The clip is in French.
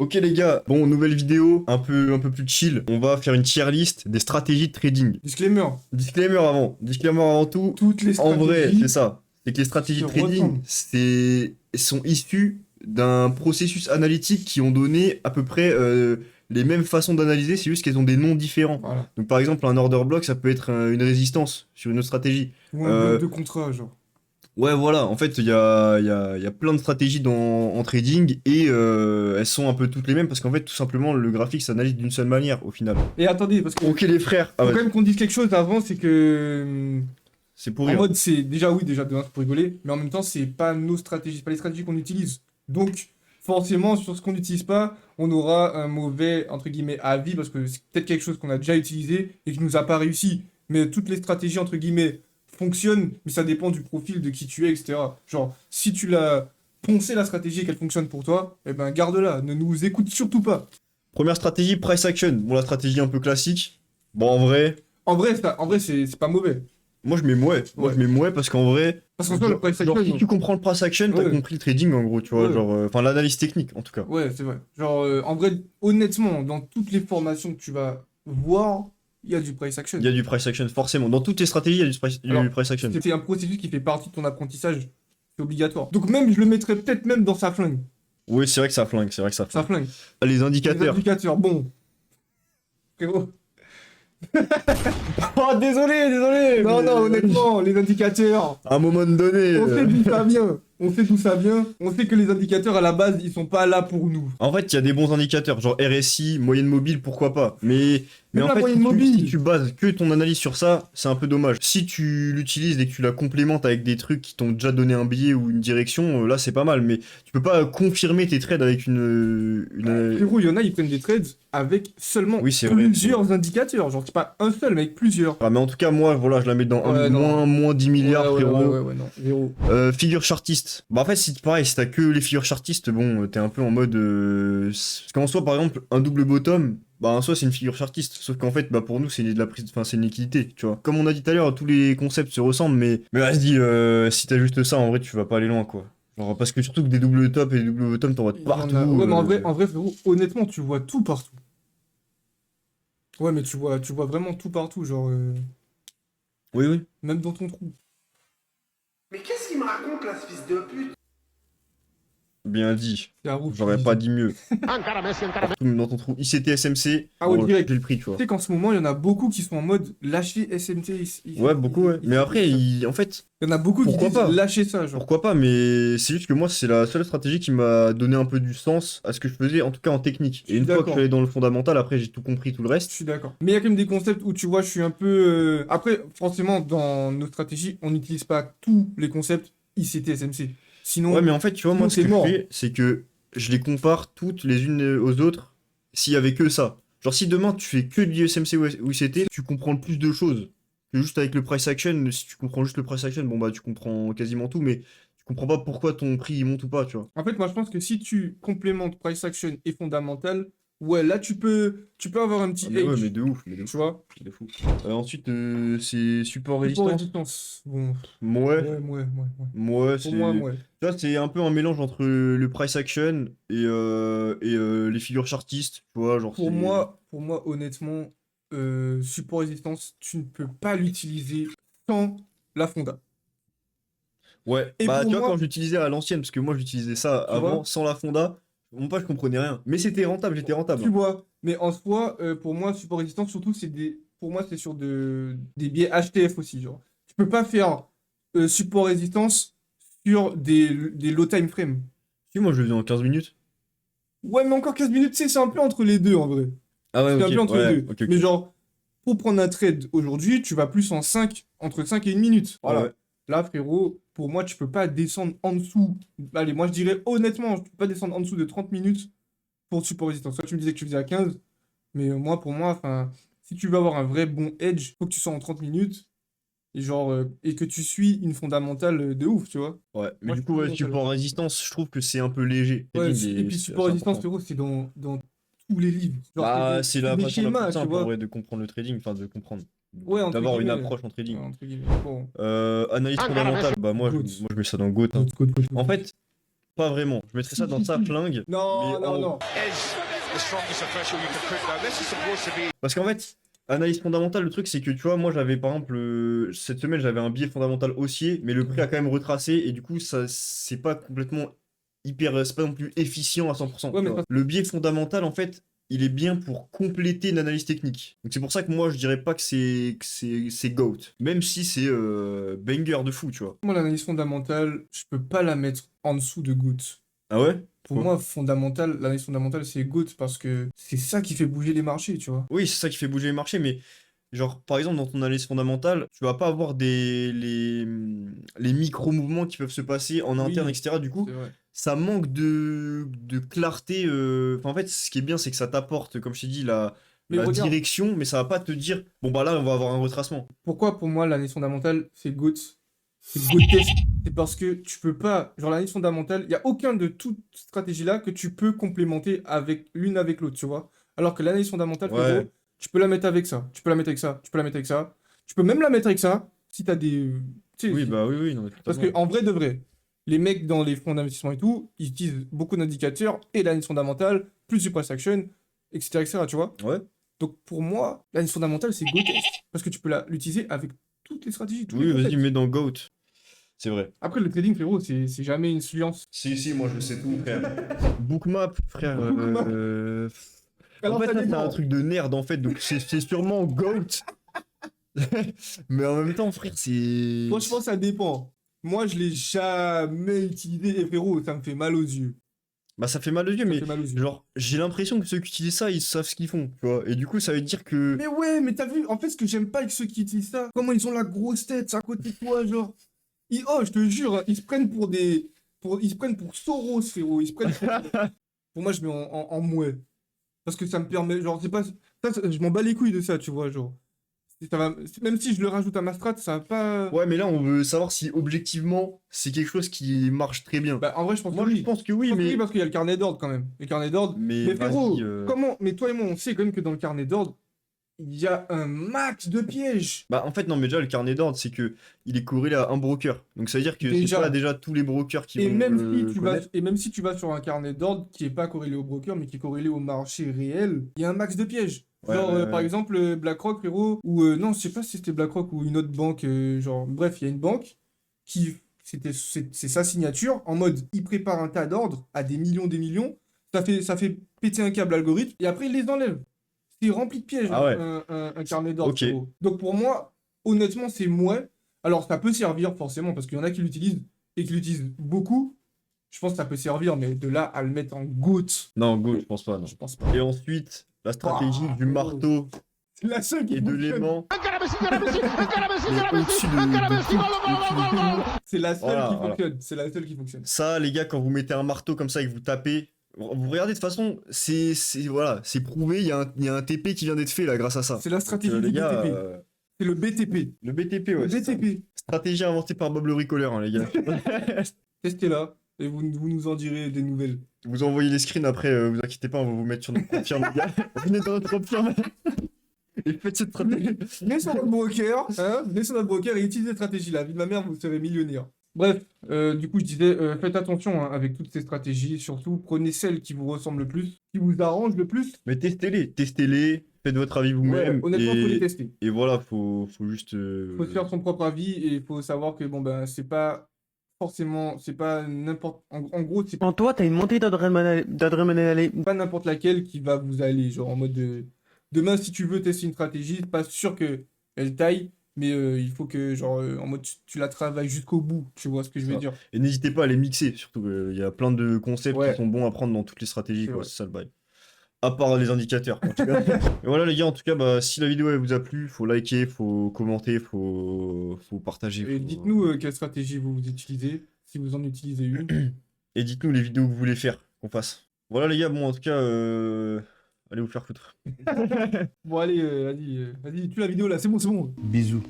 Ok les gars, bon nouvelle vidéo, un peu plus chill. On va faire une tier list des stratégies de trading. Disclaimer, Disclaimer avant tout. toutes les En vrai, c'est stratégies ça. C'est que les stratégies se de trading, ressemblent. sont issues d'un processus analytique qui ont donné à peu près les mêmes façons d'analyser, c'est juste qu'elles ont des noms différents. Voilà. Donc par exemple, un order block, ça peut être une résistance sur une autre stratégie. Ou un bloc Euh, de contrat, genre. Ouais, voilà, en fait, il y a plein de stratégies en trading et elles sont un peu toutes les mêmes parce qu'en fait, tout simplement, le graphique s'analyse d'une seule manière au final. Et attendez, parce que Ok, les frères, ah faut ouais, quand même qu'on dise quelque chose avant, c'est que c'est pour en rire. mode c'est déjà oui, déjà de un, c'est pour rigoler, mais en même temps c'est pas nos stratégies, c'est pas les stratégies qu'on utilise. Donc forcément sur ce qu'on n'utilise pas, on aura un mauvais entre guillemets avis parce que c'est peut-être quelque chose qu'on a déjà utilisé et qui nous a pas réussi. Mais toutes les stratégies entre guillemets fonctionnent, mais ça dépend du profil de qui tu es, etc. Genre si tu l'as poncé la stratégie et qu'elle fonctionne pour toi, eh ben garde-la, ne nous écoute surtout pas. Première stratégie, price action. Bon, la stratégie un peu classique. Bon, en vrai, En vrai c'est pas mauvais. moi je mets mouais. Moi je Ouais. mets mouais parce qu'en vrai, Parce qu'en soi le price genre, si action, tu comprends le price action, t'as ouais, compris le trading en gros, tu vois, ouais. genre, enfin l'analyse technique en tout cas. Ouais, c'est vrai. Genre, en vrai, honnêtement, dans toutes les formations que tu vas voir, il y a du price Il action. y a du price action, forcément. Dans toutes les stratégies, il y a du Alors, price action. c'est un processus qui fait partie de ton apprentissage. C'est obligatoire. Donc même, je le mettrais peut-être même dans sa flingue. Oui, c'est vrai que ça flingue, c'est vrai que ça Sa flingue. flingue. Les Les indicateurs. indicateurs, bon, frérot. Oh, désolé, désolé. Non, non, honnêtement, les indicateurs, À un moment donné. on sait d'où ça vient. On sait d'où ça vient. On sait que les indicateurs, à la base, ils sont pas là pour nous. En fait, il y a des bons indicateurs, genre RSI, moyenne mobile, pourquoi pas. Mais Même en la fait, moyenne si mobile. tu bases que ton analyse sur ça, c'est un peu dommage. Si tu l'utilises et que tu la complémentes avec des trucs qui t'ont déjà donné un biais ou une direction, là, c'est pas mal. Mais tu peux pas confirmer tes trades avec Frérot, il y en a, ils prennent des trades avec seulement Oui, c'est vrai. plusieurs indicateurs. Genre, c'est pas un seul, mais avec plusieurs. Ah, mais en tout cas, moi, voilà, je la mets dans Ouais, non. moins 10 Ouais, milliards, ouais, ouais, frérot. ouais, ouais, non. Zéro. Figure chartiste. Bah en fait, si pareil, si t'as que les figures chartistes, bon, t'es un peu en mode. Parce qu'en soi, par exemple, un double bottom, bah en soi, c'est une figure chartiste. Sauf qu'en fait, bah pour nous, c'est de la prise, enfin, c'est une liquidité, tu vois. Comme on a dit tout à l'heure, tous les concepts se ressemblent, mais vas-y, si t'as juste ça, en vrai, tu vas pas aller loin, quoi. Genre, parce que surtout que des double top et des double bottom, t'en vois de Il y en partout. a. Ouais, mais en vrai, frérot, honnêtement, tu vois tout partout. Ouais, mais tu vois vraiment tout partout. Genre, Oui, oui. même dans ton trou. Mais qu'est-ce qu'il me raconte là, ce fils de pute? Bien dit. C'est un roux qui J'aurais dit pas ça. dit mieux. Surtout dans ton trou ICT SMC, Ah ouais, bon, direct. j'ai le prix, tu vois. Tu sais qu'en ce moment, il y en a beaucoup qui sont en mode lâcher SMT. Ouais, beaucoup, ouais. Mais après, en fait, Il y en a beaucoup qui pourquoi disent pas? lâcher ça, genre. Pourquoi pas, mais c'est juste que moi, c'est la seule stratégie qui m'a donné un peu du sens à ce que je faisais, en tout cas en technique. Je Et suis une fois que je suis d'accord. allé dans le fondamental, après, j'ai tout compris, tout le Je reste. suis d'accord. Mais il y a quand même des concepts où tu vois, je suis un peu. Après, forcément, dans nos stratégies, on n'utilise pas tous les concepts ICT SMC. Ouais, Sinon, mais en fait, tu vois, moi, ce c'est que je mort. fais, c'est que je les compare toutes les unes aux autres s'il y avait que ça. Genre, si demain, tu fais que du SMC ou ICT, tu comprends le plus de choses que juste avec le price action. Si tu comprends juste le price action, bon, bah, tu comprends quasiment tout, mais tu comprends pas pourquoi ton prix il monte ou pas, tu vois. En fait, moi, je pense que si tu complémentes price action et fondamental, ouais, là, tu peux avoir un Ah, petit mais ouais, mais edge, de ouf, mais de tu ouf. vois. De fou. Ensuite, c'est support Support résistance. résistance. Bon, Ouais. ouais, ouais, ouais, ouais. Ouais, Pour moi, c'est. ouais. Tu vois, c'est un peu un mélange entre le price action et les figures chartistes. Tu vois, genre, c'est. Pour moi, honnêtement, support résistance, tu ne peux pas l'utiliser sans la fonda. Ouais, Et bah, pour tu vois, quand moi, j'utilisais à l'ancienne, parce que moi, j'utilisais ça tu avant, vois, sans la fonda, bon, pas, je comprenais rien. Mais c'était rentable, j'étais rentable, tu hein. vois, mais en soi, pour moi, support résistance, surtout, pour moi, c'est sur des biais HTF aussi, genre. Tu peux pas faire support résistance sur des low time frame. Si, moi, je le faisais en 15 minutes. Ouais, mais encore 15 minutes, tu sais, c'est un peu entre les deux, en vrai. Ah ouais, C'est un peu ok, entre les ouais, deux. ok, Mais ok. genre, pour prendre un trade aujourd'hui, tu vas plus entre 5 et 1 minute. Ouais, ouais. Voilà. Là, frérot, pour moi, tu peux pas descendre en dessous. Allez, moi, je dirais honnêtement, tu peux pas descendre en dessous de 30 minutes pour support résistance. Toi, tu me disais que tu faisais à 15, mais moi, pour moi, enfin, si tu veux avoir un vrai bon edge, faut que tu sois en 30 minutes et genre, et que tu suis une fondamentale de ouf, tu vois. Ouais, mais Moi, je du suis coup, plus ouais, dans celle-là. support résistance, je trouve que c'est un peu léger. Ouais, Trading, et puis c'est support assez résistance, important. frérot, c'est dans tous les livres. Genre, Bah, c'est c'est la des façon la plus schémas, tu simple, en vois. vrai, de comprendre le trading, enfin, de comprendre. Ouais, entre D'avoir une guillemets. approche en Ouais, trading. entre guillemets. Bon. Analyse fondamentale, bah moi, Goat. je mets ça dans GOAT, hein. Goat, goat, goat, En goat. fait, Pas vraiment. Je mettrais ça dans sa flingue. Non, mais non, non. Parce qu'en fait, analyse fondamentale, le truc c'est que tu vois, moi j'avais par exemple, cette semaine j'avais un biais fondamental haussier, mais le prix a quand même retracé et du coup ça c'est pas complètement hyper, c'est pas non plus efficient à 100%. Ouais, tu mais vois. Le biais fondamental en fait, il est bien pour compléter une analyse technique. Donc c'est pour ça que moi je dirais pas que c'est GOAT, même si c'est banger de fou, tu vois. Moi, l'analyse fondamentale, je peux pas la mettre en dessous de GOAT. Ah ouais? Pour Pourquoi? moi, l'analyse fondamentale, c'est GOAT parce que c'est ça qui fait bouger les marchés, tu vois. Oui, c'est ça qui fait bouger les marchés, mais genre, par exemple, dans ton analyse fondamentale, tu vas pas avoir les micro-mouvements qui peuvent se passer en interne, Oui, etc. Du coup, c'est vrai. ça manque de clarté. Enfin, en fait, ce qui est bien, c'est que ça t'apporte, comme je t'ai dit, Mais la regarde, direction, mais ça va pas te dire, bon, bah là, on va avoir un retracement. pourquoi pour moi l'analyse fondamentale, c'est GOAT? C'est GOAT test. C'est parce que tu peux pas. Genre, l'analyse fondamentale, il n'y a aucun de toutes ces stratégies-là que tu peux complémenter avec l'une avec l'autre, tu vois. Alors que l'analyse fondamentale, Ouais, frérot, tu peux la mettre avec ça. Tu peux la mettre avec ça. Tu peux la mettre avec ça. Tu peux même la mettre avec ça si t'as des. Tu sais, oui, bah oui, oui, non, mais parce que totalement. en vrai de vrai, les mecs dans les fonds d'investissement et tout, ils utilisent beaucoup d'indicateurs et l'analyse fondamentale, plus du price action, etc., etc., tu vois. Ouais, Donc pour moi, l'analyse fondamentale, c'est go test. Parce que tu peux l'utiliser avec toutes les stratégies, tous les oui, vas-y, concepts. mets dans GOAT. C'est vrai. Après, le trading, frérot, c'est jamais une science. Si, moi je sais tout, frère. Bookmap, frère. Bookmap. En Alors, fait, ça ça, c'est un dépend. truc de nerd, en fait, donc c'est sûrement GOAT. Mais en même temps, frère, c'est. Franchement, ça dépend. Moi, je l'ai jamais utilisé. Et frérot, ça me fait mal aux yeux. Bah, ça fait mal aux yeux, Ça me mais fait mal aux yeux. genre, j'ai l'impression que ceux qui utilisent ça, ils savent ce qu'ils font, tu vois. Et du coup, ça veut dire que. Mais ouais, mais t'as vu, en fait, ce que j'aime pas avec ceux qui utilisent ça, comment ils ont la grosse tête à côté de toi, genre. Oh, je te jure, hein, ils se prennent pour des. Ils se prennent pour Soros, frérot. Ils se prennent pour moi, je mets en mouais. Parce que ça me permet. Genre, c'est pas. Je m'en bats les couilles de ça, tu vois, genre. Ça va... Même si je le rajoute à ma strat, ça va pas. Ouais, mais là, on veut savoir si objectivement, c'est quelque chose qui marche très bien. Bah, en vrai, je pense que Moi, je oui. pense que Je oui, pense que oui, mais. parce qu'il y a le carnet d'ordre quand même. Le carnet d'ordre. Mais Mais frérot, vas-y. comment. Mais toi et moi, on sait quand même que dans le carnet d'ordre, il y a un max de pièges. Bah, en fait, non, mais déjà, le carnet d'ordre, c'est que il est corrélé à un broker. Donc, ça veut dire que c'est Déjà. pas déjà tous les brokers qui Et vont même si le tu vas, connaître. et même si tu vas sur un carnet d'ordre qui est pas corrélé au broker, mais qui est corrélé au marché réel, il y a un max de pièges. Ouais, Genre, ouais, par ouais. exemple, BlackRock, frérot, ou non, je sais pas si c'était BlackRock ou une autre banque, genre, bref, il y a une banque qui, c'est sa signature, en mode, il prépare un tas d'ordres à des millions, ça fait péter un câble algorithme, et après, il les enlève. C'est rempli de pièges, Ah ouais, un carnet d'ordre, ok. frérot. Donc, pour moi, honnêtement, c'est moins. Alors, ça peut servir, forcément, parce qu'il y en a qui l'utilisent, et qui l'utilisent beaucoup. Je pense que ça peut servir, mais de là à le mettre en goutte, Non, go, je pense pas, non. je pense pas. Et ensuite, la stratégie Ouah, du frérot. marteau C'est la seule qui et de fonctionne. l'aimant. Mais au-dessus de tout, au-dessus de tout le monde. C'est la seule Voilà, qui voilà. fonctionne. C'est la seule qui fonctionne. Ça, les gars, quand vous mettez un marteau comme ça et que vous tapez, vous regardez de toute façon, voilà, c'est prouvé, il y a un TP qui vient d'être fait là grâce à ça. C'est la Donc, stratégie les du gars, BTP. C'est le BTP. le BTP, Le ouais, c'est ça. BTP. Stratégie inventée par Bob le bricoleur, hein, les gars. Testez-la et vous nous en direz des nouvelles. Vous envoyez les screens après, vous inquiétez pas, on va vous mettre sur notre propre firme, les gars. Venez dans notre propre firme et faites cette stratégie. Venez sur notre broker, hein, venez sur notre broker et utilisez cette stratégie. La vie de ma mère, vous serez millionnaire. Bref, du coup, je disais, faites attention hein, avec toutes ces stratégies. Surtout, prenez celles qui vous ressemblent le plus, qui vous arrangent le plus. Mais testez-les, faites votre avis Ouais, vous-même. honnêtement, faut les tester. Et voilà, faut juste. Faut se faire son propre avis et il faut savoir que bon ben c'est pas forcément, c'est pas n'importe. En gros, c'est En toi, t'as une montée d'adrénaline. pas n'importe laquelle qui va vous aller. Genre en mode de... Demain, si tu veux tester une stratégie, c'est pas sûr que elle taille, mais il faut que genre en mode tu la travailles jusqu'au bout. Tu vois ce que je veux Ça. dire? Et n'hésitez pas à les mixer, surtout. Il y a plein de concepts qui Ouais, sont bons à prendre dans toutes les stratégies, c'est quoi. vrai. C'est ça le bail. À part les indicateurs, en tout cas. Et voilà, les gars, en tout cas, bah, si la vidéo elle vous a plu, faut liker, faut commenter, faut partager. Et dites-nous quelle stratégie vous utilisez, si vous en utilisez une. Et dites-nous les vidéos que vous voulez faire qu'on fasse. Voilà, les gars, bon, en tout cas, allez vous faire foutre. Bon allez, vas-y, vas-y, tue la vidéo là, c'est bon, c'est bon. Bisous.